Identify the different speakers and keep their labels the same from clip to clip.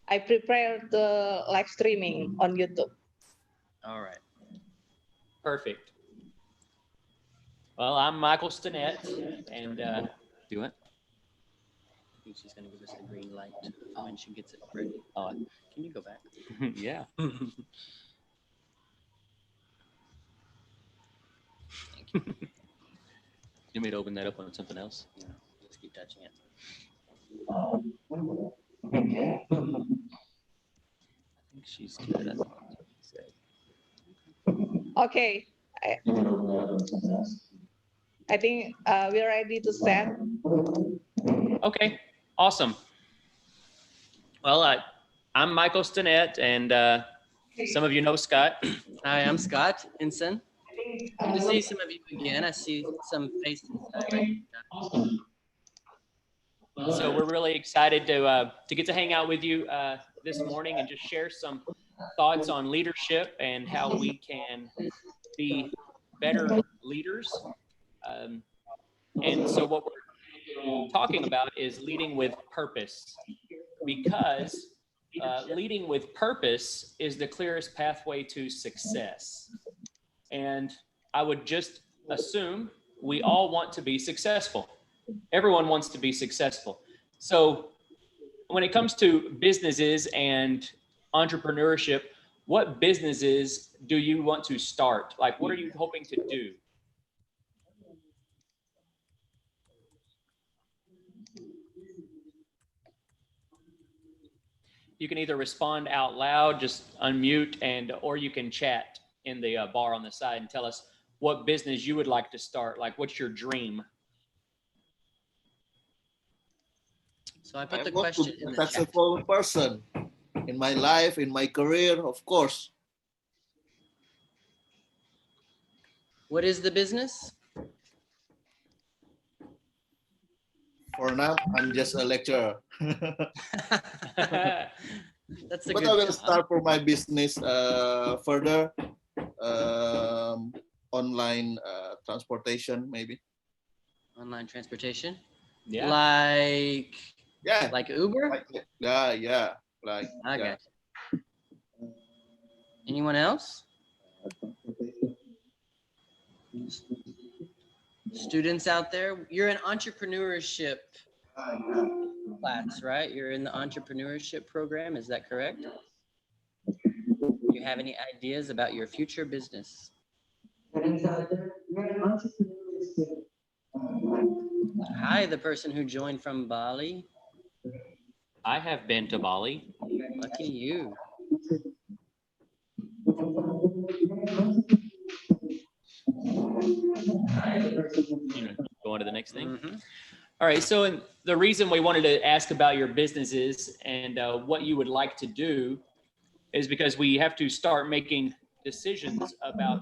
Speaker 1: I prepare the live streaming on YouTube.
Speaker 2: All right.
Speaker 3: Perfect. Well, I'm Michael Stinnett, and do it.
Speaker 2: I think she's going to give us the green light when she gets it ready.
Speaker 3: Oh,
Speaker 2: Can you go back?
Speaker 3: yeah.
Speaker 2: Thank you.
Speaker 3: You want me to open that up on something else?
Speaker 2: No, just keep touching it.
Speaker 3: I think she's good. That's what she said.
Speaker 1: Okay. I think we're ready to start.
Speaker 3: Okay, awesome. Well, I'm Michael Stinnett, and some of you know Scott.
Speaker 2: Hi, I'm Scott Inson. Good to see some of you again. I see some faces I recognize.
Speaker 3: So we're really excited to get to hang out with you this morning and just share some thoughts on leadership and how we can be better leaders. And so what we're talking about is leading with purpose, because leading with purpose is the clearest pathway to success. And I would just assume we all want to be successful. Everyone wants to be successful. So when it comes to businesses and entrepreneurship, what businesses do you want to start? Like, what are you hoping to do? You can either respond out loud, just unmute, or you can chat in the bar on the side and tell us what business you would like to start. Like, what's your dream?
Speaker 2: So I put the question in the chat.
Speaker 4: Successful person in my life, in my career, of course.
Speaker 2: What is the business?
Speaker 4: For now, I'm just a lecturer.
Speaker 2: That's a
Speaker 4: But
Speaker 2: good
Speaker 4: I will
Speaker 2: job.
Speaker 4: start for my business further. Online transportation, maybe.
Speaker 2: Online transportation?
Speaker 3: Yeah.
Speaker 2: Like Uber?
Speaker 4: Yeah. Like,
Speaker 2: I
Speaker 4: yeah.
Speaker 2: got you. Anyone else? Students out there, you're in entrepreneurship class, right? You're in the entrepreneurship program, is that correct? Do you have any ideas about your future business? Hi, the person who joined from Bali.
Speaker 3: I have been to Bali.
Speaker 2: Lucky you.
Speaker 3: Go on to the next thing.
Speaker 2: Mm-hmm.
Speaker 3: All right. So the reason we wanted to ask about your businesses and what you would like to do is because we have to start making decisions about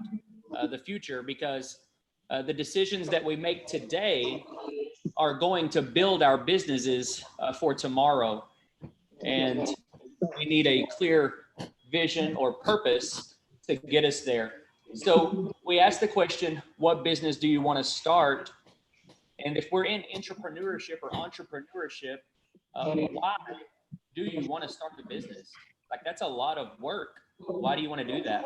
Speaker 3: the future, because the decisions that we make today are going to build our businesses for tomorrow. And we need a clear vision or purpose to get us there. So we asked the question, what business do you want to start? And if we're in entrepreneurship, why do you want to start the business? Like, that's a lot of work. Why do you want to do that?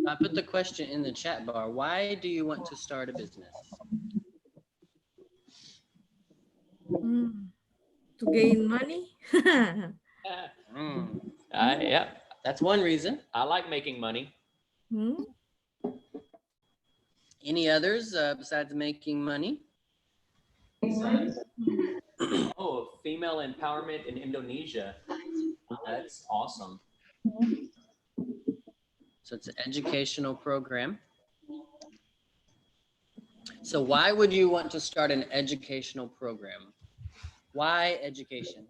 Speaker 2: I put the question in the chat bar. Why do you want to start a business?
Speaker 5: To gain money.
Speaker 3: Yeah,
Speaker 2: that's one reason.
Speaker 3: I like making money.
Speaker 2: Any others besides making money?
Speaker 3: Oh, female empowerment in Indonesia. That's awesome.
Speaker 2: So it's an educational program. So why would you want to start an educational program? Why education?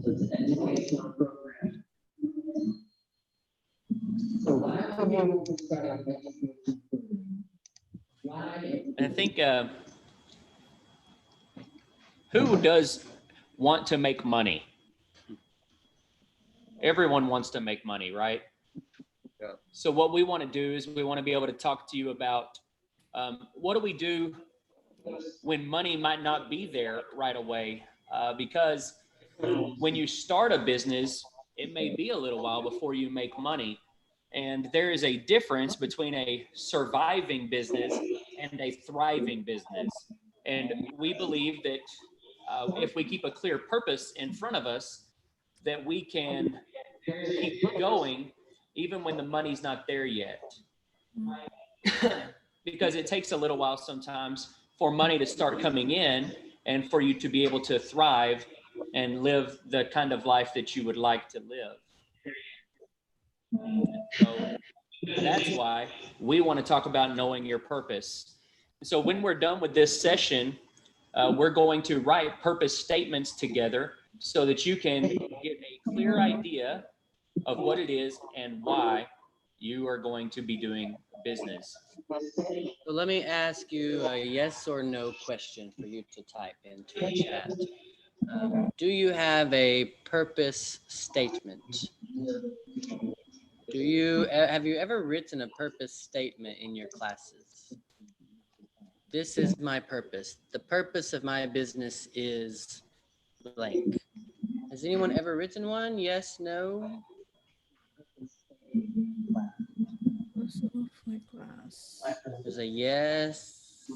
Speaker 2: So it's an educational program. So why would you want to start an educational program? Why?
Speaker 3: I think who does want to make money? everyone wants to make money, right?
Speaker 4: Yeah.
Speaker 3: So what we want to do is we want to be able to talk to you about what do we do when money might not be there right away? Because when you start a business, it may be a little while before you make money. And there is a difference between a surviving business and a thriving business. And we believe that if we keep a clear purpose in front of us, that we can keep going even when the money's not there yet. Because it takes a little while sometimes for money to start coming in and for you to be able to thrive and live the kind of life that you would like to live. So that's why we want to talk about knowing your purpose. So when we're done with this session, we're going to write purpose statements together so that you can get a clear idea of what it is and why you are going to be doing business.
Speaker 2: So let me ask you a yes or no question for you to type into the chat. Do you have a purpose statement? Have you ever written a purpose statement in your classes? This is my purpose. The purpose of my business is blank. Has anyone ever written one? Yes, no?
Speaker 5: Purpose of my class.
Speaker 2: There's a yes.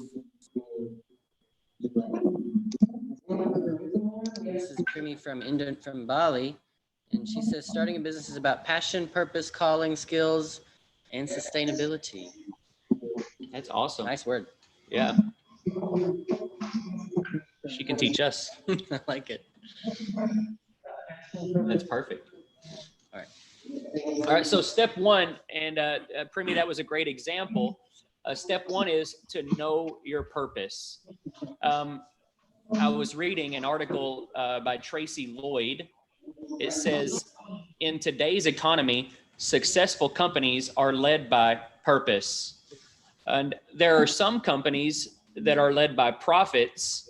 Speaker 2: This is Primi from Bali, and she says starting a business is about passion, purpose, calling, skills, and sustainability.
Speaker 3: That's awesome.
Speaker 2: Nice word.
Speaker 3: Yeah. She can teach us.
Speaker 2: I like it.
Speaker 3: That's perfect.
Speaker 2: All right.
Speaker 3: All right. So step one, and Primi, that was a great example. Step one is to know your purpose. I was reading an article by Tracy Lloyd. It says, in today's economy, successful companies are led by purpose. And there are some companies that are led by profits,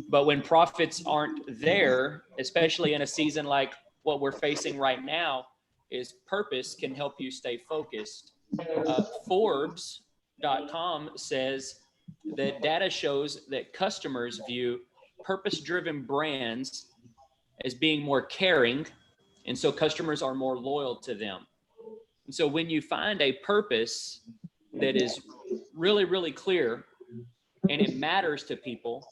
Speaker 3: but when profits aren't there, especially in a season like what we're facing right now, is purpose can help you stay focused. Forbes.com says that data shows that customers view purpose-driven brands as being more caring, and so customers are more loyal to them. And so when you find a purpose that is really, really clear and it matters to people,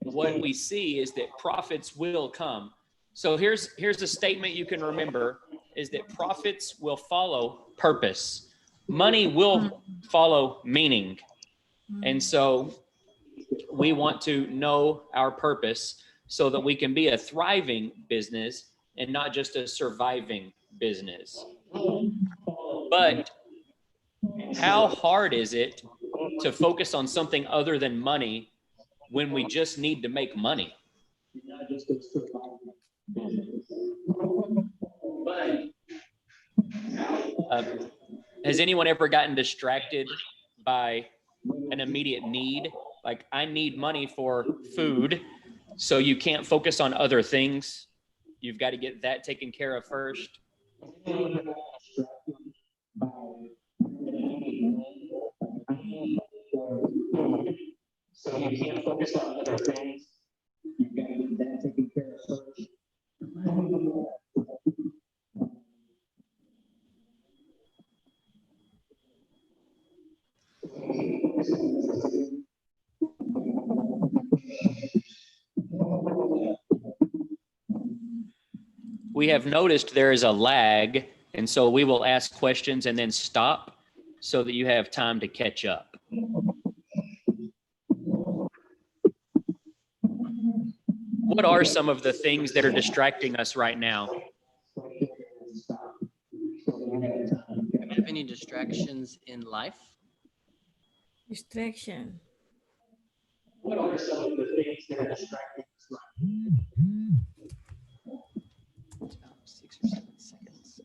Speaker 3: what we see is that profits will come. So here's a statement you can remember, is that profits will follow purpose. Money will follow meaning. And so we want to know our purpose so that we can be a thriving business and not just a surviving business. But how hard is it to focus on something other than money when we just need to make money? Has anyone ever gotten distracted by an immediate need? Like, I need money for food, so you can't focus on other things. You've got to get that taken care of first. So you can't focus on other things. You've got to get that taken care of first. We have noticed there is a lag, and so we will ask questions and then stop so that you have time to catch up. What are some of the things that are distracting us right now?
Speaker 2: Do you have any distractions in life?
Speaker 5: Distraction.
Speaker 3: What are some of the things that are distracting us right now? It's about 6 or 7 seconds.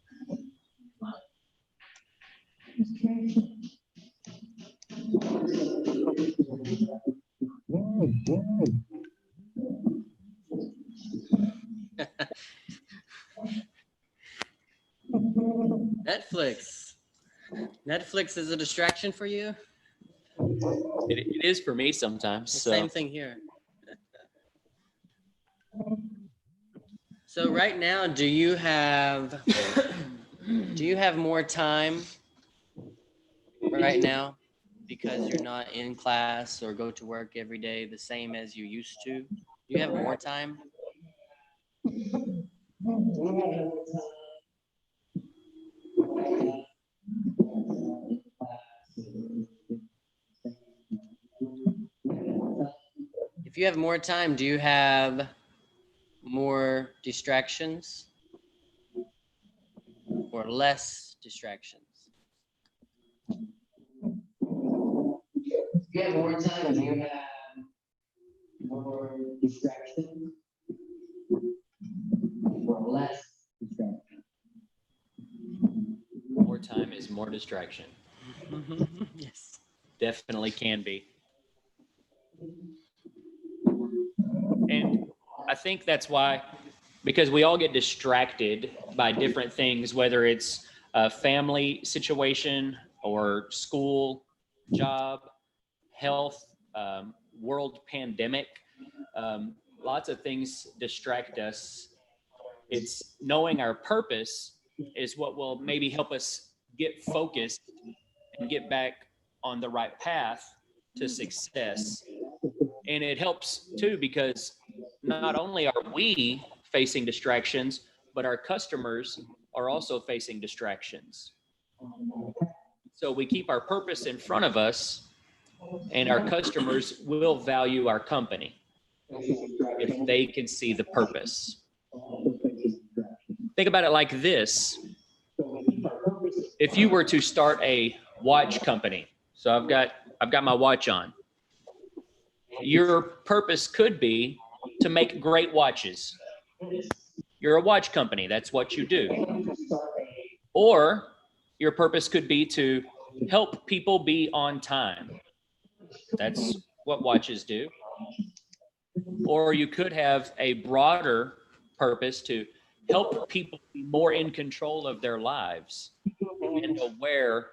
Speaker 2: Netflix. Netflix is a distraction for you?
Speaker 3: It is for me sometimes. So
Speaker 2: Same thing here. So right now, do you have more time right now because you're not in class or go to work every day the same as you used to? Do you have more time? If you have more time, do you have more distractions or less distractions? If you have more time, do you have more distractions or less distractions?
Speaker 3: more time is more distraction.
Speaker 2: Yes.
Speaker 3: Definitely can be. And I think that's why, because we all get distracted by different things, whether it's a family situation or school, job, health, world pandemic. Lots of things distract us. It's knowing our purpose is what will maybe help us get focused and get back on the right path to success. And it helps too, because not only are we facing distractions, but our customers are also facing distractions. So we keep our purpose in front of us, and our customers will value our company if they can see the purpose. Think about it like this. If you were to start a watch company, so I've got my watch on. Your purpose could be to make great watches. You're a watch company, that's what you do. Or your purpose could be to help people be on time. That's what watches do. Or you could have a broader purpose to help people be more in control of their lives and aware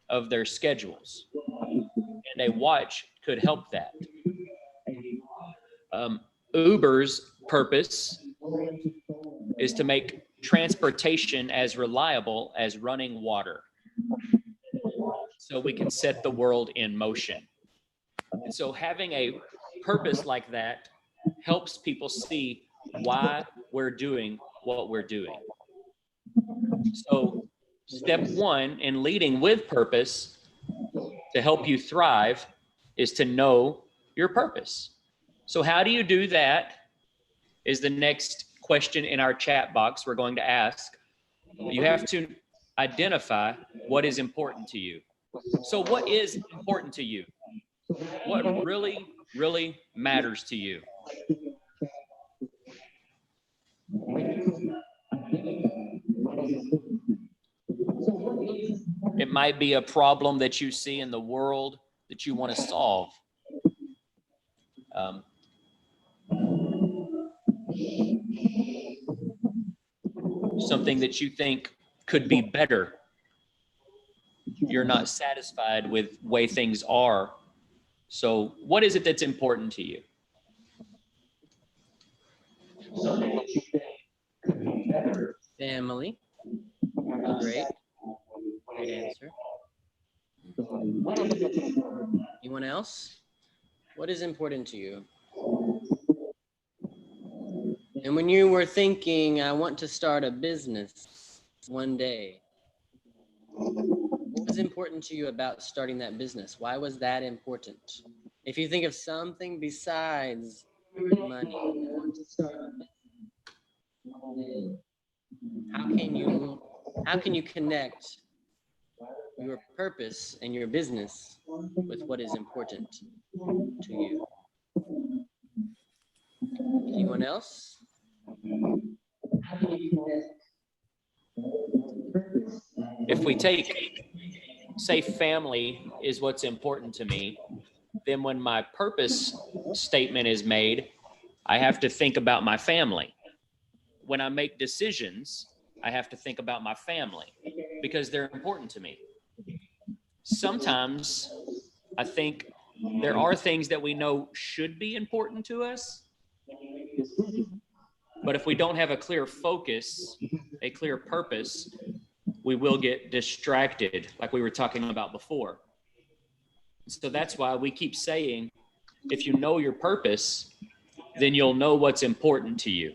Speaker 3: of their schedules. And a watch could help that. Uber's purpose is to make transportation as reliable as running water, so we can set the world in motion. And so having a purpose like that helps people see why we're doing what we're doing. So step one in leading with purpose to help you thrive is to know your purpose. So how do you do that is the next question in our chat box we're going to ask. You have to identify what is important to you. So what is important to you? What really, really matters to you? It might be a problem that you see in the world that you want to solve. Something that you think could be better. You're not satisfied with the way things are. So what is it that's important to you?
Speaker 2: Family. Great. Great answer. Anyone else? What is important to you? And when you were thinking, I want to start a business one day, what was important to you about starting that business? Why was that important? If you think of something besides money, how can you connect your purpose and your business with what is important to you? Anyone else?
Speaker 3: If we take, say, family is what's important to me, then when my purpose statement is made, I have to think about my family. When I make decisions, I have to think about my family. because they're important to me. Sometimes I think there are things that we know should be important to us, but if we don't have a clear focus, a clear purpose, we will get distracted, like we were talking about before. So that's why we keep saying, if you know your purpose, then you'll know what's important to you.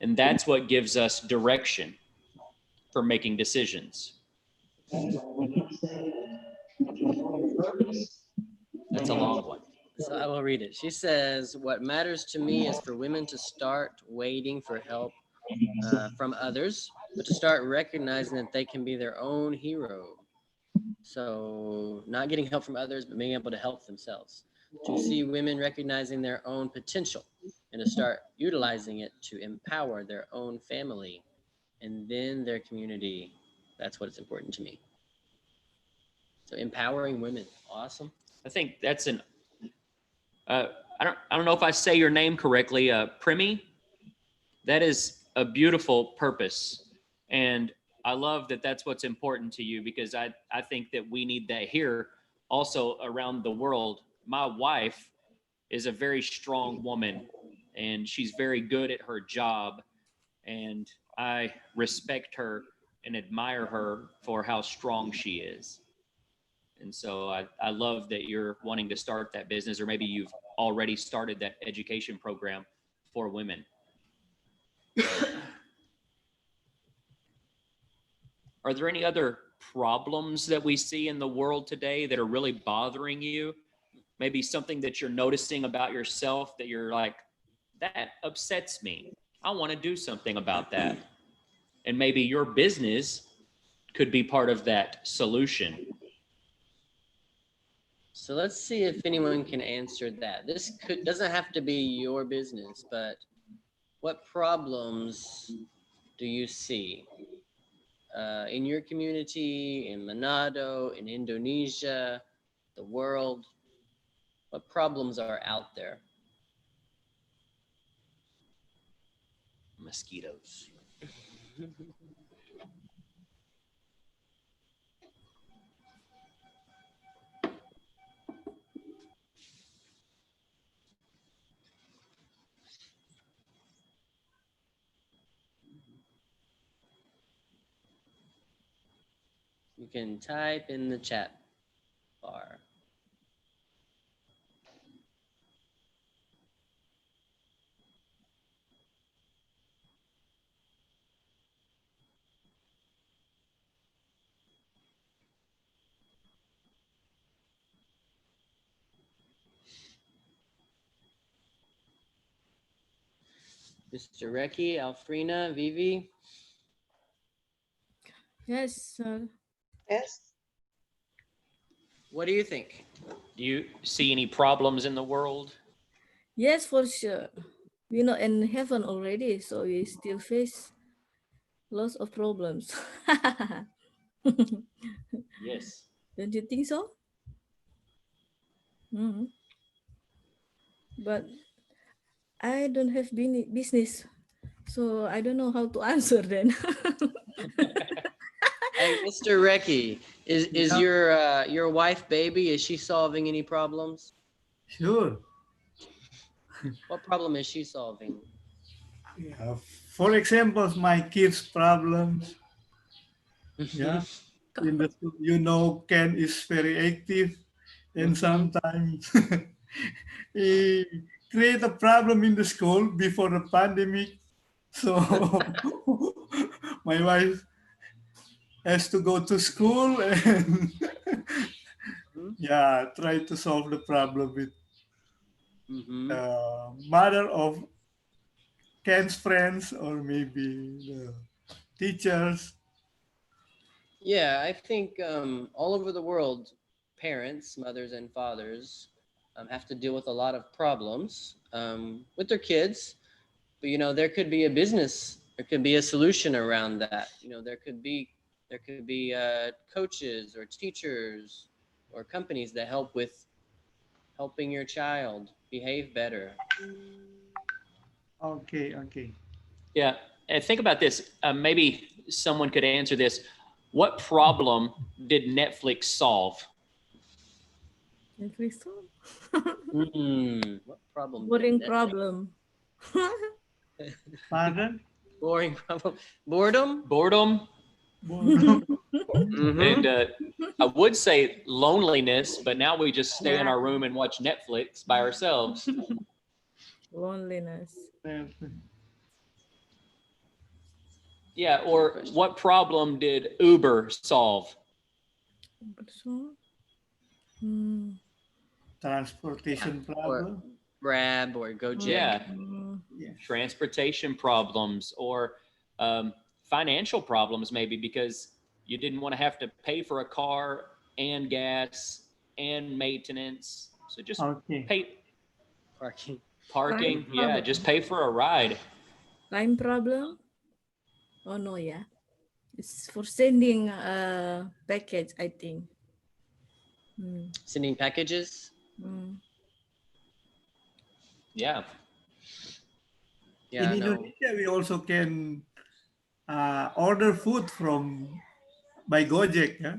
Speaker 3: And that's what gives us direction for making decisions. That's a long one.
Speaker 2: So I will read it. She says, what matters to me is for women to start waiting for help from others, but to start recognizing that they can be their own hero. So not getting help from others, but being able to help themselves. To see women recognizing their own potential and to start utilizing it to empower their own family and then their community. That's what's important to me. So empowering women. Awesome.
Speaker 3: I think that's an, I don't know if I say your name correctly, Primi. That is a beautiful purpose. And I love that that's what's important to you, because I think that we need that here also around the world. My wife is a very strong woman and she's very good at her job. And I respect her and admire her for how strong she is. And so I love that you're wanting to start that business, or maybe you've already started that education program for women. Are there any other problems that we see in the world today that are really bothering you? Maybe something that you're noticing about yourself that you're like, that upsets me. I want to do something about that. And maybe your business could be part of that solution.
Speaker 2: So let's see if anyone can answer that. This doesn't have to be your business, but what problems do you see in your community, in Manado, in Indonesia, the world? What problems are out there?
Speaker 3: Mosquitoes.
Speaker 2: You can type in the chat bar. Mr. Reki, Alfrina, Vivi?
Speaker 5: Yes, sir.
Speaker 1: Yes.
Speaker 2: What do you think?
Speaker 3: Do you see any problems in the world?
Speaker 5: Yes, for sure. We're not in heaven already, so we still face lots of problems.
Speaker 3: Yes.
Speaker 5: Don't you think so? Mhm. But I don't have business, so I don't know how to answer then.
Speaker 2: Hey, Mr. Reki, is your wife baby, is she solving any problems?
Speaker 6: Sure.
Speaker 2: What problem is she solving?
Speaker 6: Yeah. For example, my kids' problems. Yeah. In the school, Ken is very active, and sometimes he create a problem in the school before the pandemic. So my wife has to go to school and yeah, try to solve the problem with the mother of Ken's friends or maybe the teachers.
Speaker 2: Yeah, I think all over the world, parents, mothers and fathers have to deal with a lot of problems with their kids. But there could be a business, there could be a solution around that. There could be coaches or teachers or companies that help with helping your child behave better.
Speaker 6: Okay.
Speaker 3: Yeah. And think about this. Maybe someone could answer this. What problem did Netflix solve?
Speaker 5: Netflix.
Speaker 2: What problem?
Speaker 5: Boring
Speaker 2: Netflix?
Speaker 5: problem.
Speaker 6: Pardon?
Speaker 2: Boring problem. Boredom.
Speaker 3: Boredom,
Speaker 2: Mhm.
Speaker 3: and I would say loneliness, but now we just stay in our room and watch Netflix by ourselves.
Speaker 5: Loneliness.
Speaker 3: Yeah, or what problem did Uber solve?
Speaker 5: So, hmm.
Speaker 6: Transportation problem.
Speaker 2: Grab or Gojek.
Speaker 3: Yeah,
Speaker 6: Yeah.
Speaker 3: transportation problems or financial problems, maybe because you didn't want to have to pay for a car and gas and maintenance. So just
Speaker 6: Okay.
Speaker 3: pay
Speaker 2: Parking.
Speaker 3: parking.
Speaker 5: Time
Speaker 3: Yeah,
Speaker 5: problem.
Speaker 3: just pay for a ride.
Speaker 5: Time problem? Oh no, yeah. It's for sending package, I think.
Speaker 2: Sending packages.
Speaker 3: Yeah.
Speaker 2: Yeah.
Speaker 6: In
Speaker 2: No.
Speaker 6: Indonesia, we also can order food by Gojek. Yeah?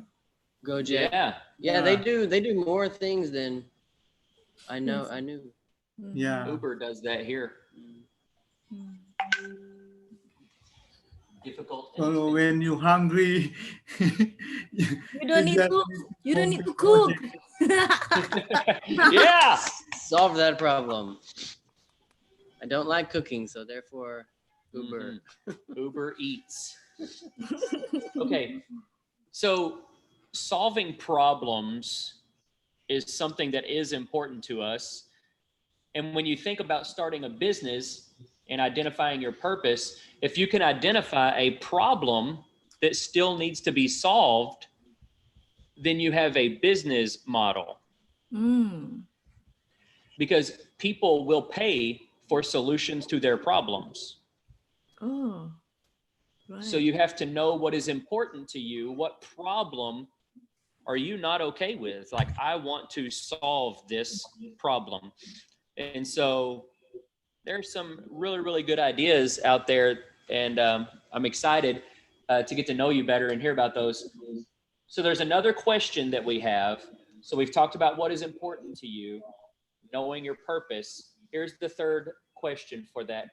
Speaker 2: Gojek.
Speaker 3: Yeah.
Speaker 2: Yeah, they do. They do more things than I know.
Speaker 5: Yes.
Speaker 2: I knew.
Speaker 6: Yeah.
Speaker 3: Uber does that here. Difficult. and
Speaker 6: So
Speaker 3: expensive.
Speaker 6: when you hungry,
Speaker 5: You don't need
Speaker 6: just
Speaker 5: to.
Speaker 6: need
Speaker 5: You don't need to
Speaker 6: Gojek.
Speaker 5: cook.
Speaker 3: Yeah.
Speaker 2: Solve that problem. I don't like cooking, so therefore, Uber.
Speaker 3: Uber Eats. Okay. So solving problems is something that is important to us. And when you think about starting a business and identifying your purpose, if you can identify a problem that still needs to be solved, then you have a business model. Because people will pay for solutions to their problems.
Speaker 5: Oh, right.
Speaker 3: So you have to know what is important to you. What problem are you not okay with? Like, I want to solve this problem. And so there's some really, really good ideas out there. And I'm excited to get to know you better and hear about those. So there's another question that we have. So we've talked about what is important to you, knowing your purpose. Here's the third question for that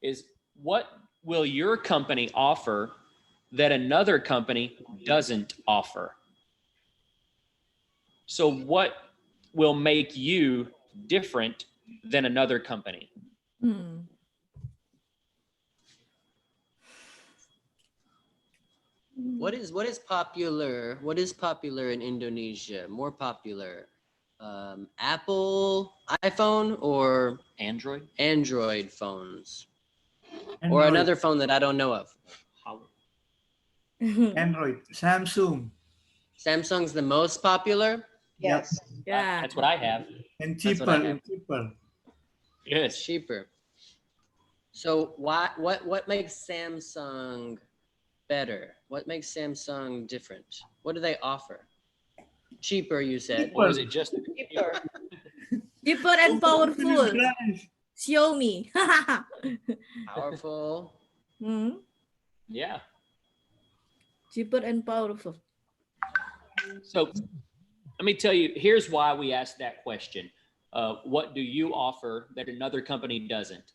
Speaker 3: is, what will your company offer that another company doesn't offer? So what will make you different than another company?
Speaker 2: What is popular? What is popular in Indonesia? More popular, Apple iPhone or
Speaker 3: Android?
Speaker 2: Android phones, or
Speaker 6: Android.
Speaker 2: another phone that I don't know of.
Speaker 6: Android, Samsung,
Speaker 2: Samsung's the most popular.
Speaker 1: Yes.
Speaker 5: Yeah.
Speaker 3: That's what I have.
Speaker 6: and
Speaker 2: That's what I have.
Speaker 6: cheaper.
Speaker 3: Yes.
Speaker 2: It's cheaper. So what makes Samsung better? What makes Samsung different? What do they offer? Cheaper, you said.
Speaker 3: Or is it just
Speaker 1: Cheaper.
Speaker 5: Cheaper and powerful.
Speaker 6: Price.
Speaker 5: Xiaomi.
Speaker 2: Powerful.
Speaker 3: yeah.
Speaker 5: Cheaper and powerful.
Speaker 3: So let me tell you, here's why we asked that question. What do you offer that another company doesn't?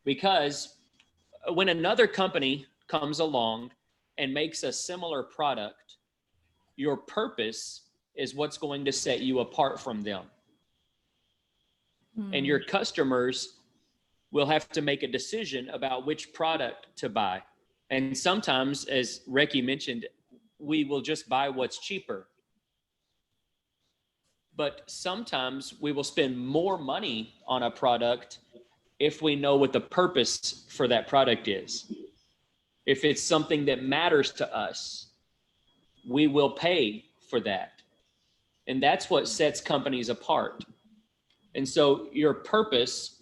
Speaker 3: Because when another company comes along and makes a similar product, your purpose is what's going to set you apart from them. And your customers will have to make a decision about which product to buy. And sometimes, as Reki mentioned, we will just buy what's cheaper. But sometimes we will spend more money on a product if we know what the purpose for that product is. If it's something that matters to us, we will pay for that. And that's what sets companies apart. And so your purpose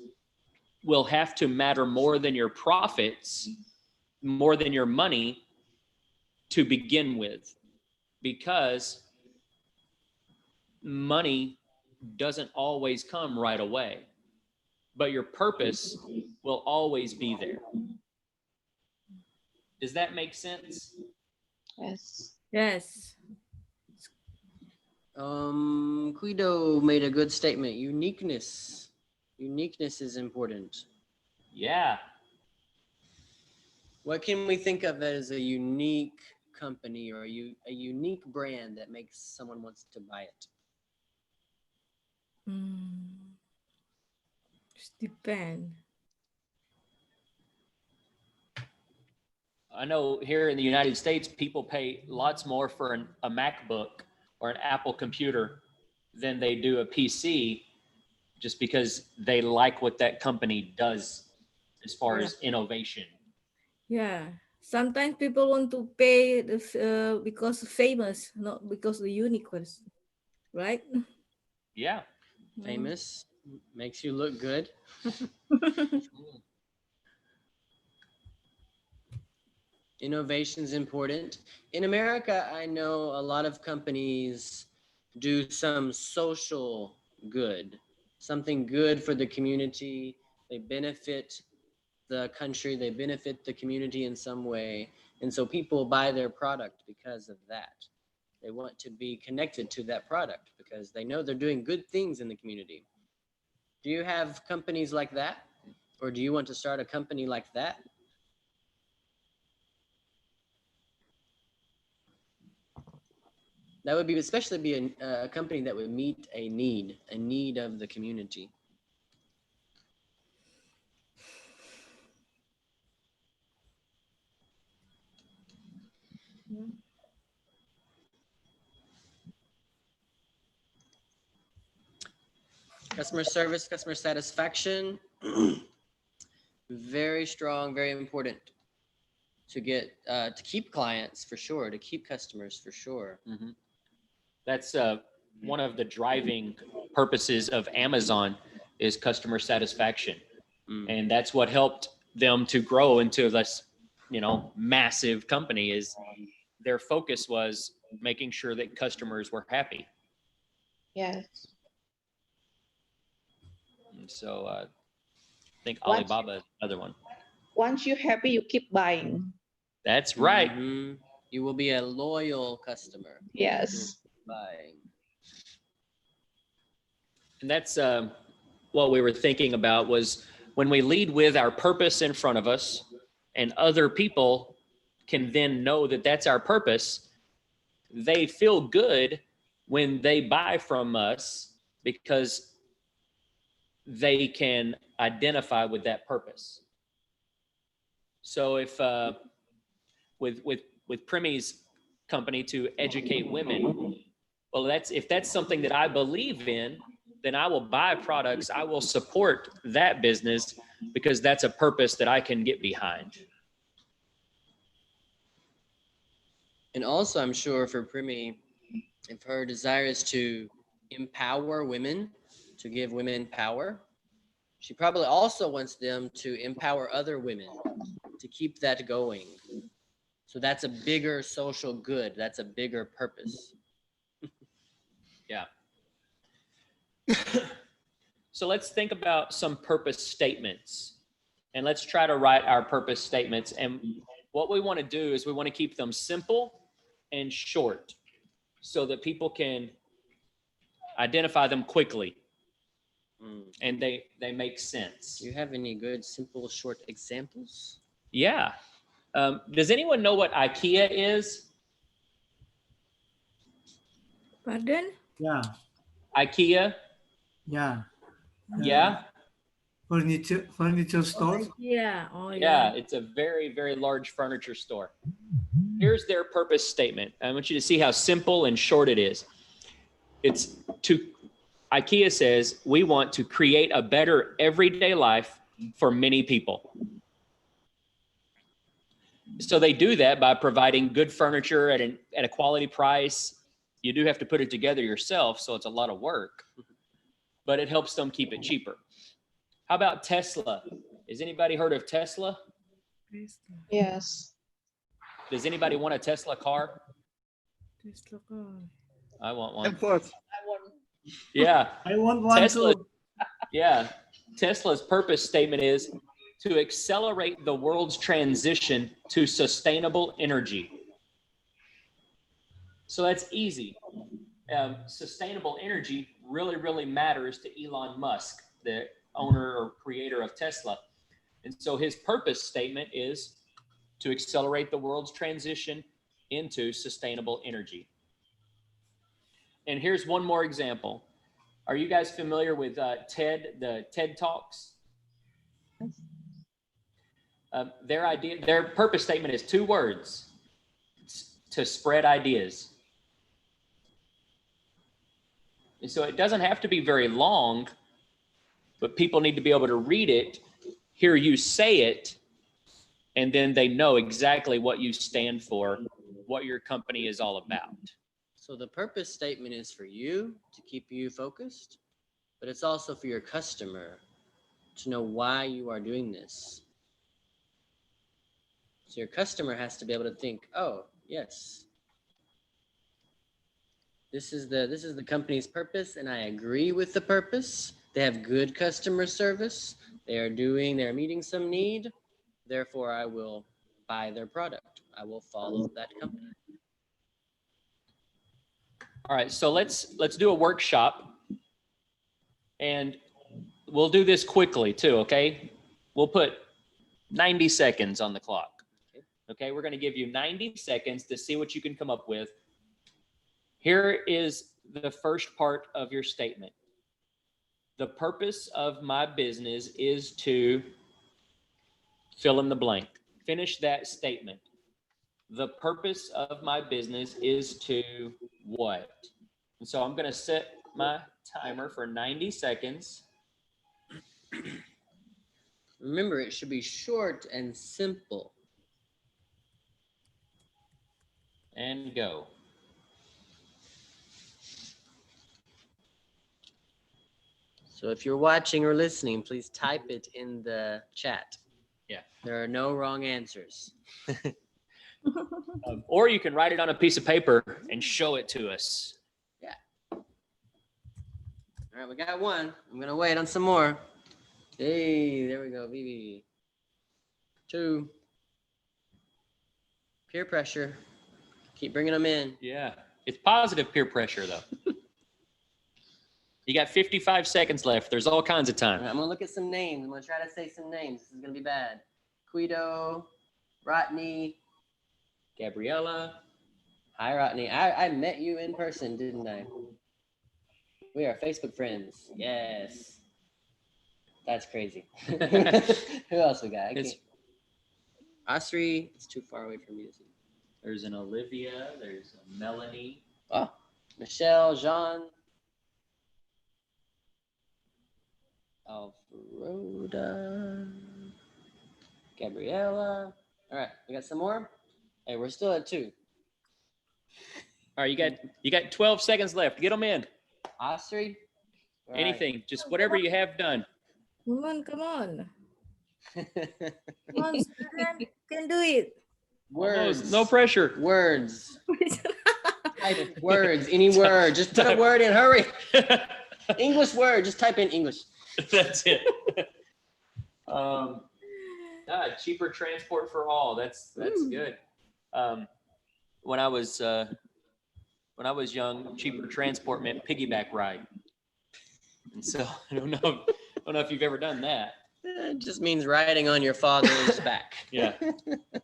Speaker 3: will have to matter more than your profits, more than your money to begin with, because money doesn't always come right away, but your purpose will always be there. Does that make sense?
Speaker 1: Yes.
Speaker 5: Yes.
Speaker 2: Guido made a good statement. Uniqueness. Uniqueness is important.
Speaker 3: Yeah.
Speaker 2: What can we think of as a unique company or a unique brand that makes someone wants to buy it?
Speaker 5: Just depend.
Speaker 3: I know here in the United States, people pay lots more for a MacBook or an Apple computer than they do a PC, just because they like what that company does as far as innovation.
Speaker 5: Yeah. Sometimes people want to pay because famous, not because the unique ones, right?
Speaker 3: Yeah.
Speaker 2: Famous makes you look good. Innovation is important. In America, I know a lot of companies do some social good, something good for the community. They benefit the country, they benefit the community in some way. And so people buy their product because of that. They want to be connected to that product because they know they're doing good things in the community. Do you have companies like that? Or do you want to start a company like that? That would be especially be a company that would meet a need of the community. Customer service, customer satisfaction, very strong, very important to get to keep clients for sure, to keep customers for sure.
Speaker 3: Mm-hmm. That's one of the driving purposes of Amazon is customer satisfaction. And that's what helped them to grow into this, massive company. Is their focus was making sure that customers were happy.
Speaker 1: Yes.
Speaker 3: And so I think
Speaker 1: Once-
Speaker 3: Alibaba is another one.
Speaker 1: Once you're happy, you keep buying.
Speaker 3: That's right.
Speaker 2: Mhm. You will be a loyal customer.
Speaker 1: Yes.
Speaker 2: Buying.
Speaker 3: And that's what we were thinking about was when we lead with our purpose in front of us and other people can then know that that's our purpose, they feel good when they buy from us because they can identify with that purpose. So if with Primy's company to educate women, well, if that's something that I believe in, then I will buy products. I will support that business because that's a purpose that I can get behind.
Speaker 2: And also, I'm sure for Primy, if her desire is to empower women, to give women power, she probably also wants them to empower other women to keep that going. So that's a bigger social good. That's a bigger purpose.
Speaker 3: Yeah. So let's think about some purpose statements and let's try to write our purpose statements. And what we want to do is we want to keep them simple and short so that people can identify them quickly and they make sense.
Speaker 2: Do you have any good, simple, short examples?
Speaker 3: Yeah. Does anyone know what IKEA is?
Speaker 5: Pardon?
Speaker 6: Yeah,
Speaker 3: IKEA?
Speaker 6: yeah.
Speaker 3: Yeah.
Speaker 6: Furniture store.
Speaker 5: Yeah. Oh,
Speaker 3: Yeah, it's a very, very large furniture store. Here's their purpose statement. I want you to see how simple and short it is. IKEA says, we want to create a better everyday life for many people. So they do that by providing good furniture at a quality price. You do have to put it together yourself, so it's a lot of work, but it helps them keep it cheaper. How about Tesla? Has anybody heard of Tesla?
Speaker 1: Yes.
Speaker 3: Does anybody want a Tesla car?
Speaker 5: Tesla car.
Speaker 3: I want one.
Speaker 4: Of course.
Speaker 1: I want.
Speaker 3: Yeah.
Speaker 6: I want one
Speaker 3: Tesla.
Speaker 6: too.
Speaker 3: Yeah. Tesla's purpose statement is, to accelerate the world's transition to sustainable energy. So that's easy. Sustainable energy really, really matters to Elon Musk, the owner or creator of Tesla. And so his purpose statement is to accelerate the world's transition into sustainable energy. And here's one more example. Are you guys familiar with the TED Talks? Their purpose statement is 2 words: it's to spread ideas. And so it doesn't have to be very long, but people need to be able to read it, hear you say it, and then they know exactly what you stand for, what your company is all about.
Speaker 2: So the purpose statement is for you to keep you focused, but it's also for your customer to know why you are doing this. So your customer has to be able to think, oh, yes, this is the company's purpose, and I agree with the purpose. They have good customer service. They're meeting some need. Therefore, I will buy their product. I will follow that company.
Speaker 3: All right, so let's do a workshop, and we'll do this quickly too, okay? We'll put 90 seconds on the clock. Okay, we're going to give you 90 seconds to see what you can come up with. Here is the first part of your statement. The purpose of my business is to fill in the blank. Finish that statement. The purpose of my business is to what? And so I'm going to set my timer for 90 seconds.
Speaker 2: Remember, it should be short and simple.
Speaker 3: And go.
Speaker 2: So if you're watching or listening, please type it in the chat.
Speaker 3: Yeah.
Speaker 2: There are no wrong answers.
Speaker 3: Or you can write it on a piece of paper and show it to us.
Speaker 2: Yeah. All right, we got one. I'm going to wait on some more. Hey, there we go, Vivi. 2. Peer pressure. Keep bringing them in.
Speaker 3: Yeah, it's positive peer pressure though. You got 55 seconds left. There's all kinds of time.
Speaker 2: All right, I'm going to look at some names. I'm going to try to say some names. This is going to be bad. Guido, Rodney, Gabriella. Hi, Rodney. I met you in person, didn't I? We are Facebook friends. Yes. That's crazy. Who else we got? Asri, it's too far away from me to see.
Speaker 3: There's an Olivia. There's a Melanie.
Speaker 2: Oh, Michelle, Jean. Alfredo, Gabriella. All right, we got some more. Hey, we're still at 2.
Speaker 3: All right, you got 12 seconds left. Get them in.
Speaker 2: Asri. All
Speaker 3: Anything, just whatever you have done.
Speaker 5: Come on, come on. Come on, student. You can do it.
Speaker 2: Words.
Speaker 3: No pressure.
Speaker 2: Words. Type words. Any word. Just put a word in. Hurry. English word. Just type in English.
Speaker 3: That's it. Cheaper transport for all. That's good. When I was young, cheaper transport meant piggyback ride. And so I don't know if you've ever done that.
Speaker 2: It just means riding on your father's back.
Speaker 3: Yeah.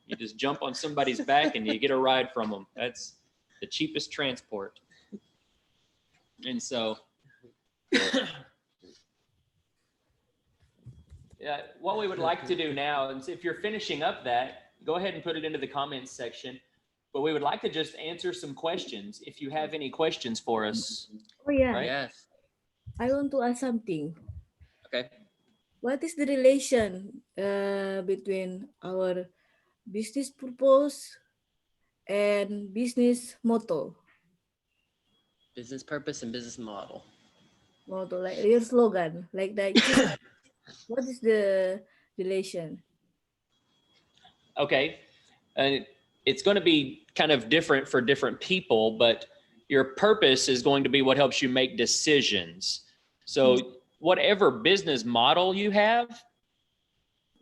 Speaker 3: You just jump on somebody's back and you get a ride from them. That's the cheapest transport. And so what we would like to do now is, if you're finishing up that, go ahead and put it into the comments section. But we would like to just answer some questions if you have any questions for us.
Speaker 5: Oh yeah.
Speaker 3: Right?
Speaker 2: Yes.
Speaker 5: I want to ask something.
Speaker 2: Okay.
Speaker 5: What is the relation between our business purpose and business motto?
Speaker 2: Business purpose and business model.
Speaker 5: Motto, like your slogan, like that. What is the relation?
Speaker 3: Okay. And it's going to be kind of different for different people, but your purpose is going to be what helps you make decisions. So whatever business model you have,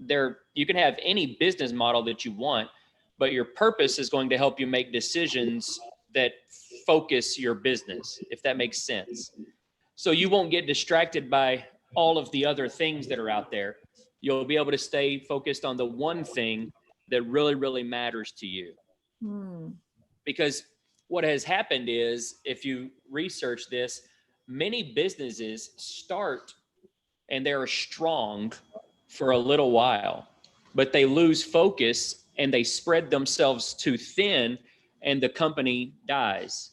Speaker 3: you can have any business model that you want, but your purpose is going to help you make decisions that focus your business, if that makes sense. So you won't get distracted by all of the other things that are out there. You'll be able to stay focused on the one thing that really, really matters to you.
Speaker 5: Hmm.
Speaker 3: Because what has happened is, if you research this, many businesses start and they're strong for a little while, but they lose focus and they spread themselves too thin and the company dies.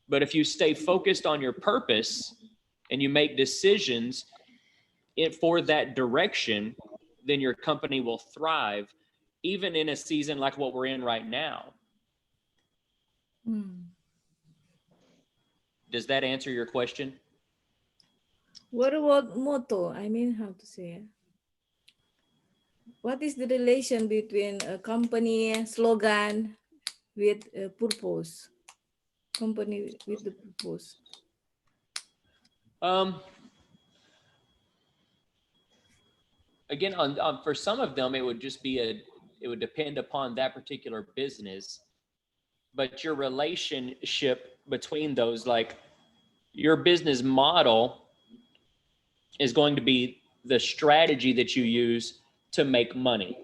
Speaker 3: But if you stay focused on your purpose and you make decisions for that direction, then your company will thrive, even in a season like what we're in right now.
Speaker 5: Hmm.
Speaker 3: Does that answer your question?
Speaker 5: What about motto? I mean, how to say it? What is the relation between a company slogan with a purpose? Company with the purpose.
Speaker 3: Again, on for some of them, it would just be it would depend upon that particular business, but your relationship between those, like your business model is going to be the strategy that you use to make money.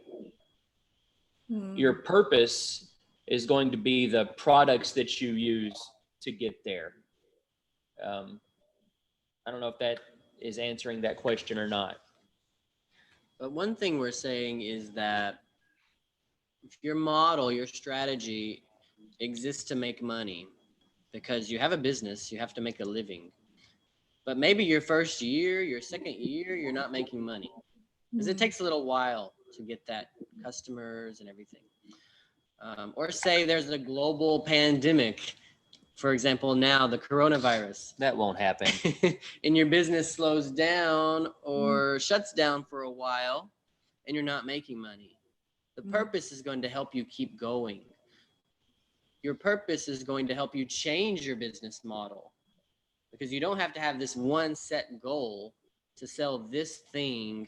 Speaker 5: Hmm.
Speaker 3: Your purpose is going to be the products that you use to get there. I don't know if that is answering that question or not.
Speaker 2: But one thing we're saying is that if your model, your strategy exists to make money, because you have a business, you have to make a living. But maybe your first year, your second year, you're not making money, because it takes a little while to get that customers and everything. Or say there's a global pandemic, for example, now the coronavirus,
Speaker 3: That won't happen.
Speaker 2: and your business slows down or shuts down for a while and you're not making money. The purpose is going to help you keep going. Your purpose is going to help you change your business model, because you don't have to have this one set goal to sell this thing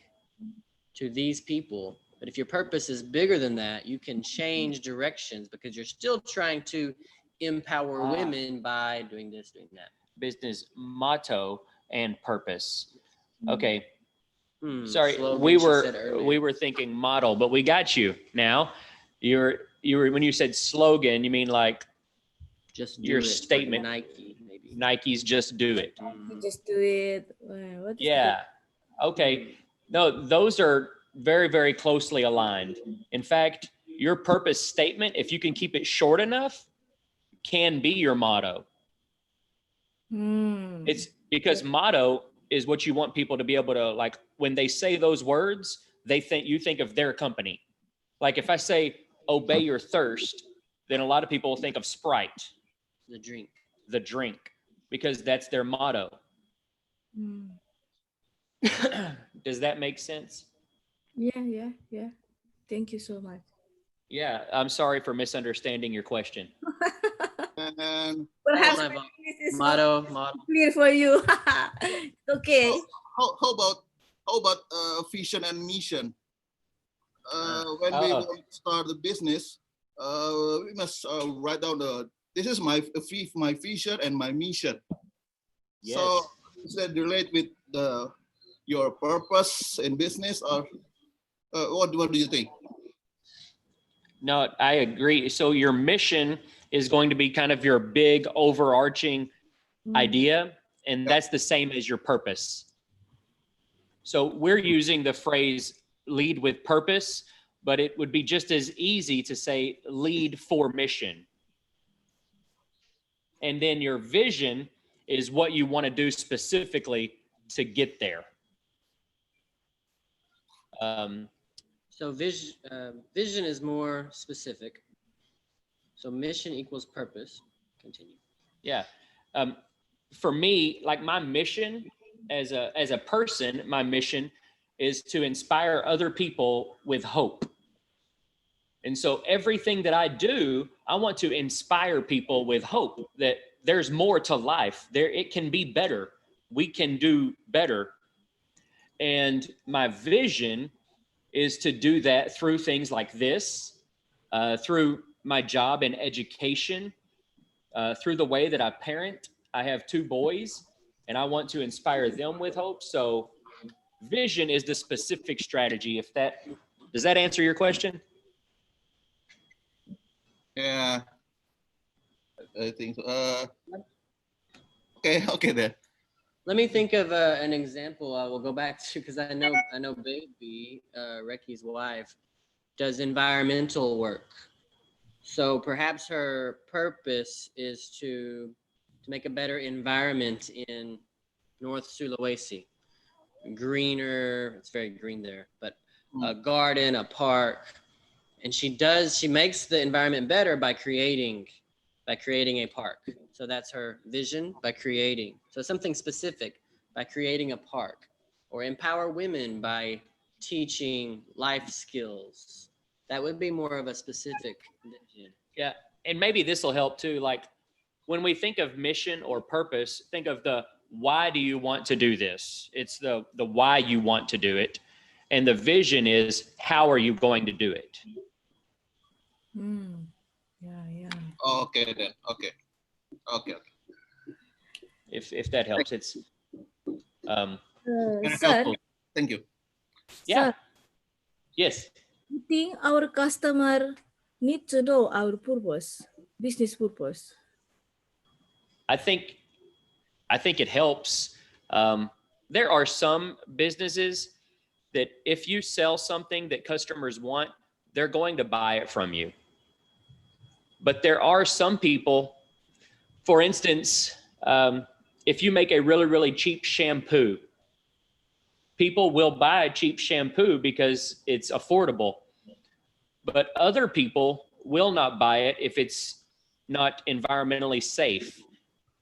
Speaker 2: to these people. But if your purpose is bigger than that, you can change directions, because you're still trying to empower women by doing this, doing that.
Speaker 3: Business motto and purpose. Okay. Sorry,
Speaker 2: Slogan,
Speaker 3: we
Speaker 2: she said earlier.
Speaker 3: were thinking model, but we got you now. You were when you said slogan, you mean like
Speaker 2: Just do
Speaker 3: your
Speaker 2: it, like
Speaker 3: statement.
Speaker 2: Nike, maybe.
Speaker 3: Nike's just do it.
Speaker 5: You just do it. What is
Speaker 3: Yeah. Okay. No, those are very, very closely aligned. In fact, your purpose statement, if you can keep it short enough, can be your motto.
Speaker 5: Hmm.
Speaker 3: It's because motto is what you want people to be able to, like, when they say those words, you think of their company. Like if I say obey your thirst, then a lot of people will think of Sprite,
Speaker 2: The drink.
Speaker 3: because that's their motto.
Speaker 5: Hmm.
Speaker 3: Does that make sense?
Speaker 5: Yeah. Thank you so much.
Speaker 3: Yeah, I'm sorry for misunderstanding your question.
Speaker 4: And
Speaker 5: Perhaps
Speaker 2: my
Speaker 5: my
Speaker 2: fault.
Speaker 5: English is not
Speaker 2: Motto.
Speaker 5: clear for you. Okay.
Speaker 4: how about vision and mission? When we want to start the business, we must write down this is my vision and my mission.
Speaker 3: Yes.
Speaker 4: So does that relate with your purpose in business, or what do you think?
Speaker 3: No, I agree. So your mission is going to be kind of your big overarching idea, and that's the same as your purpose. So we're using the phrase lead with purpose, but it would be just as easy to say lead for mission. And then your vision is what you want to do specifically to get there.
Speaker 2: So vision is more specific. So mission equals purpose. Continue.
Speaker 3: Yeah. For me, like my mission as a person, my mission is to inspire other people with hope. And so everything that I do, I want to inspire people with hope that there's more to life. It can be better. We can do better. And my vision is to do that through things like this, through my job and education, through the way that I parent. I have 2 boys and I want to inspire them with hope. So vision is the specific strategy. Does that answer your question?
Speaker 4: Yeah, I think so. Okay then.
Speaker 2: Let me think of an example. I will go back to, because I know Baby, Recky's wife, does environmental work. So perhaps her purpose is to make a better environment in North Sulawesi. Greener, it's very green there, but a garden, a park. And she makes the environment better by creating a park. So that's her vision, by creating. So something specific, by creating a park, or empower women by teaching life skills. That would be more of a specific vision.
Speaker 3: Yeah. And maybe this will help too. Like when we think of mission or purpose, think of the why do you want to do this? It's the why you want to do it. And the vision is how are you going to do it?
Speaker 5: Yeah.
Speaker 4: Okay then. Okay.
Speaker 3: If that helps, it's
Speaker 4: Very
Speaker 5: Sir,
Speaker 4: helpful. Thank you.
Speaker 3: yeah.
Speaker 5: sir,
Speaker 3: Yes.
Speaker 5: you think our customer need to know our purpose, business purpose?
Speaker 3: I think it helps. There are some businesses that if you sell something that customers want, they're going to buy it from you. But there are some people, for instance, if you make a really, really cheap shampoo, people will buy cheap shampoo because it's affordable. But other people will not buy it if it's not environmentally safe.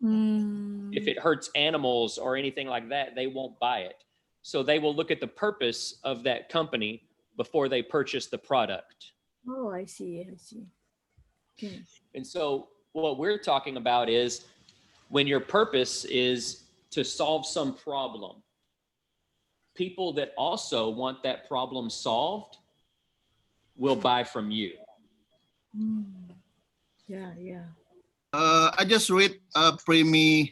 Speaker 3: If it hurts animals or anything like that, they won't buy it. So they will look at the purpose of that company before they purchase the product.
Speaker 5: Oh, I see. Okay.
Speaker 3: And so what we're talking about is when your purpose is to solve some problem, people that also want that problem solved will buy from you.
Speaker 5: Yeah.
Speaker 4: I just read Premi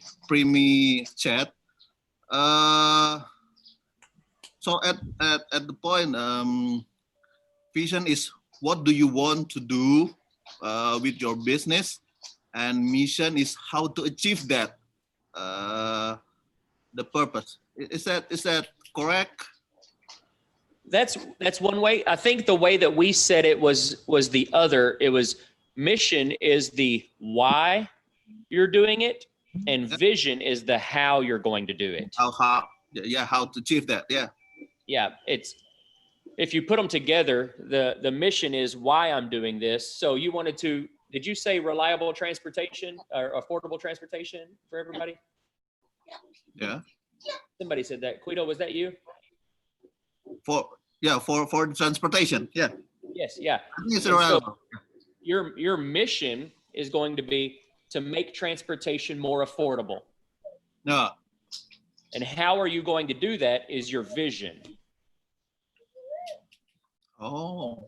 Speaker 4: chat. So at the point, vision is what do you want to do with your business, and mission is how to achieve that. The purpose is that correct?
Speaker 3: That's one way. I think the way that we said it was the other. It was mission is the why you're doing it, and vision is the how you're going to do it.
Speaker 4: How to achieve that?
Speaker 3: Yeah, it's if you put them together, the mission is why I'm doing this. So you wanted to, did you say reliable transportation or affordable transportation for everybody?
Speaker 4: Yeah.
Speaker 3: Somebody said that. Guido, was that you?
Speaker 4: For transportation. Yeah.
Speaker 3: Yes, yeah.
Speaker 4: I think it's
Speaker 3: And so
Speaker 4: reliable.
Speaker 3: your mission is going to be to make transportation more affordable.
Speaker 4: Yeah.
Speaker 3: And how are you going to do that is your vision.
Speaker 4: Oh.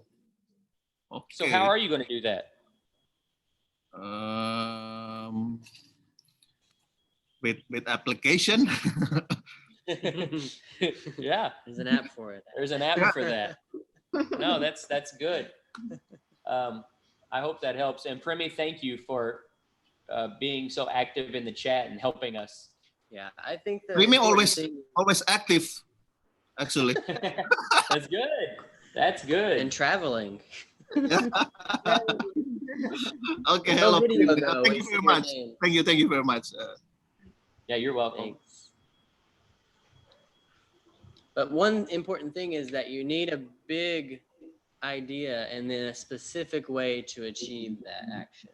Speaker 4: Okay.
Speaker 3: So how are you going to do that?
Speaker 4: With application.
Speaker 3: Yeah.
Speaker 2: There's an app for it.
Speaker 3: There's an app for that. No, that's good. I hope that helps. And Premi, thank you for being so active in the chat and helping us.
Speaker 2: Yeah, I think the
Speaker 4: Premi
Speaker 2: important thing-
Speaker 4: always active, actually.
Speaker 3: That's good. That's good.
Speaker 2: and traveling.
Speaker 4: Okay,
Speaker 2: No
Speaker 4: hello.
Speaker 2: video,
Speaker 4: Thank
Speaker 2: though.
Speaker 4: you
Speaker 2: It's
Speaker 4: very
Speaker 2: your
Speaker 4: much.
Speaker 2: name.
Speaker 4: Thank you very much.
Speaker 3: Yeah, you're welcome.
Speaker 2: Thanks. But one important thing is that you need a big idea and then a specific way to achieve that action.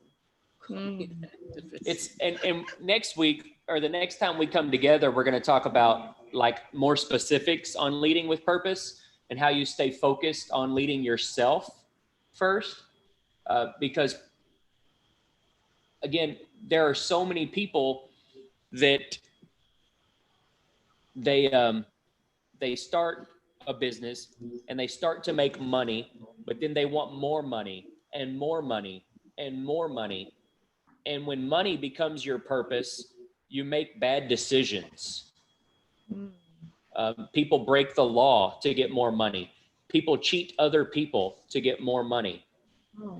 Speaker 3: It's and next week or the next time we come together, we're going to talk about like more specifics on leading with purpose and how you stay focused on leading yourself first. Because again, there are so many people that they start a business and they start to make money, but then they want more money and more money and more money. And when money becomes your purpose, you make bad decisions. People break the law to get more money. People cheat other people to get more money.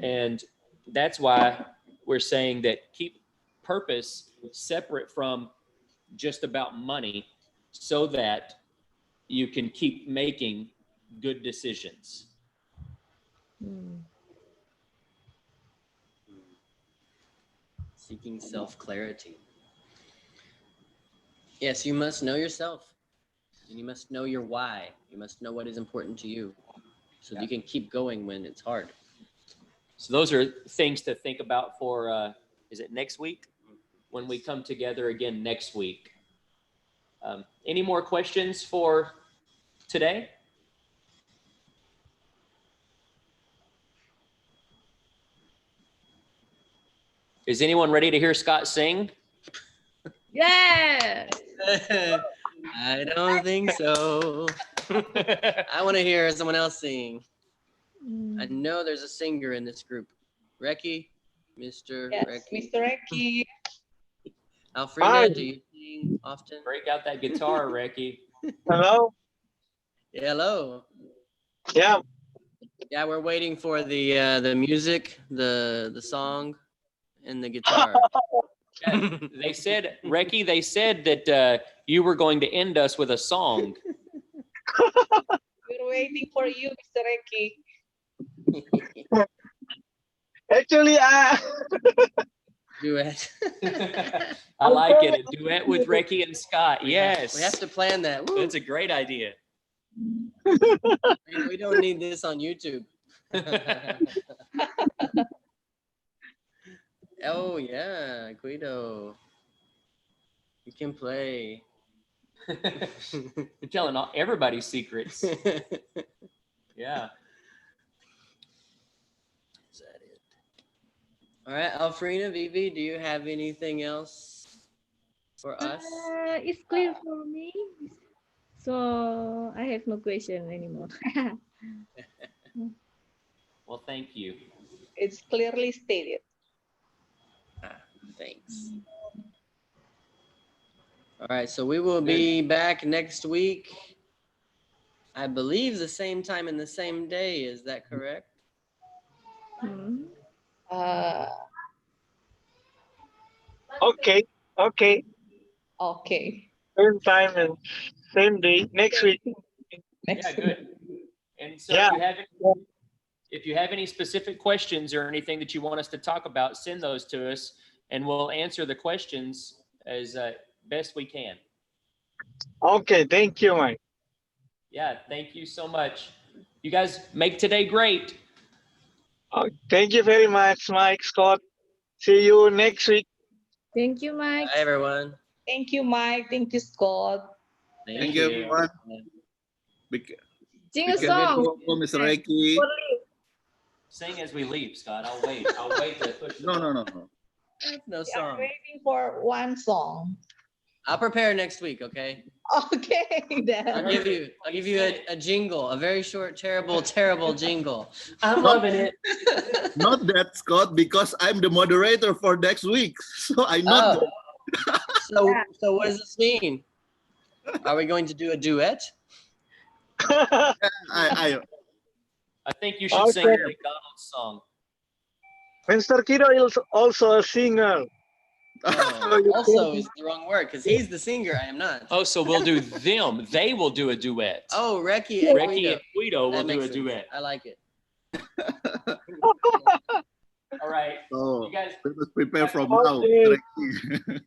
Speaker 3: And that's why we're saying that keep purpose separate from just about money so that you can keep making good decisions.
Speaker 2: Seeking self-clarity. Yes, you must know yourself. And you must know your why. You must know what is important to you so that you can keep going when it's hard.
Speaker 3: So those are things to think about for, is it next week? When we come together again next week. Any more questions for today? Is anyone ready to hear Scott sing?
Speaker 5: Yeah.
Speaker 2: I don't think so. I want to hear someone else sing. I know there's a singer in this group. Recky, Mr.
Speaker 1: Yes,
Speaker 2: Recky.
Speaker 1: Mr. Recky.
Speaker 2: Alfreda, do you sing often?
Speaker 3: Break out that guitar, Recky.
Speaker 7: Hello?
Speaker 2: Yeah, hello.
Speaker 7: Yeah.
Speaker 2: Yeah, we're waiting for the music, the song, and the guitar.
Speaker 3: Yeah, they said, Recky, they said that you were going to end us with a song.
Speaker 1: We're waiting for you, Mr. Recky.
Speaker 7: Actually,
Speaker 2: Duet.
Speaker 3: I like it. A duet with Recky and Scott. Yes.
Speaker 2: We have to plan that. Woo.
Speaker 3: That's a great idea.
Speaker 2: We don't need this on YouTube. Oh yeah, Guido. You can play.
Speaker 3: You're telling everybody's secrets. Yeah.
Speaker 2: Is that it? All right, Alfrina, Vivi, do you have anything else for us?
Speaker 5: It's clear for me. So I have no question anymore.
Speaker 3: Well, thank you.
Speaker 1: It's clearly stated.
Speaker 2: Thanks. All right, so we will be back next week. I believe the same time and the same day. Is that correct?
Speaker 7: okay. Okay.
Speaker 1: Okay.
Speaker 7: Same time and same day next week.
Speaker 1: Next
Speaker 3: Yeah, good. And so
Speaker 7: Yeah.
Speaker 3: if you have any specific questions or anything that you want us to talk about, send those to us and we'll answer the questions as best we can.
Speaker 7: Okay. Thank you, Mike.
Speaker 3: Yeah, thank you so much. You guys make today great.
Speaker 7: Thank you very much, Mike, Scott. See you next week.
Speaker 5: Thank you, Mike.
Speaker 2: Hi, everyone.
Speaker 1: Thank you, Mike. Thank you, Scott.
Speaker 4: Thank you, everyone.
Speaker 5: Sing a song.
Speaker 4: Mr. Recky.
Speaker 3: Sing as we leave, Scott. I'll wait. I'll wait to push.
Speaker 4: No.
Speaker 2: No
Speaker 1: We are
Speaker 2: song.
Speaker 1: waiting for one song.
Speaker 2: I'll prepare next week, okay?
Speaker 1: Okay, then.
Speaker 2: I'll give you a jingle, a very short, terrible jingle.
Speaker 3: I'm loving it.
Speaker 4: Not that, Scott, because I'm the moderator for next week. So I know.
Speaker 2: So what does this mean? Are we going to do a duet?
Speaker 4: I
Speaker 3: I think you should sing the McDonald's song.
Speaker 7: Mr. Kido is also a singer.
Speaker 2: Oh, also is the wrong word because he's the singer. I am not.
Speaker 3: Oh, so we'll do them. They will do a duet.
Speaker 2: Oh, Recky and
Speaker 3: Recky
Speaker 2: Guido.
Speaker 3: and Guido will
Speaker 2: That
Speaker 3: do a
Speaker 2: makes sense.
Speaker 3: duet.
Speaker 2: I like it.
Speaker 3: All right.
Speaker 4: So
Speaker 3: You guys,
Speaker 4: let us prepare from now.
Speaker 7: Okay.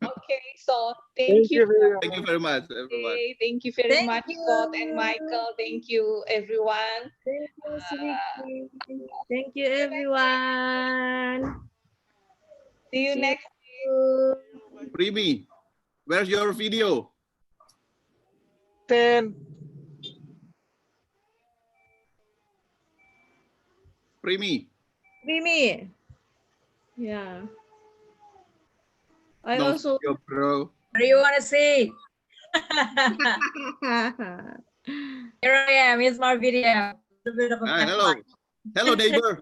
Speaker 1: Okay, so thank you.
Speaker 4: Thank you very much, everyone.
Speaker 1: Okay, thank you very
Speaker 5: Thank
Speaker 1: much,
Speaker 5: you.
Speaker 1: Scott and Michael. Thank you, everyone.
Speaker 5: Thank you, everyone.
Speaker 1: See you
Speaker 5: See
Speaker 1: next.
Speaker 4: Primi, where's your video?
Speaker 7: 10.
Speaker 4: Primi.
Speaker 5: Mimi. Yeah. I
Speaker 4: No
Speaker 5: also.
Speaker 4: video, bro.
Speaker 5: What do you want to say?
Speaker 8: Here I am. Here's my video. A bit of a
Speaker 4: Hello. Hello, neighbor.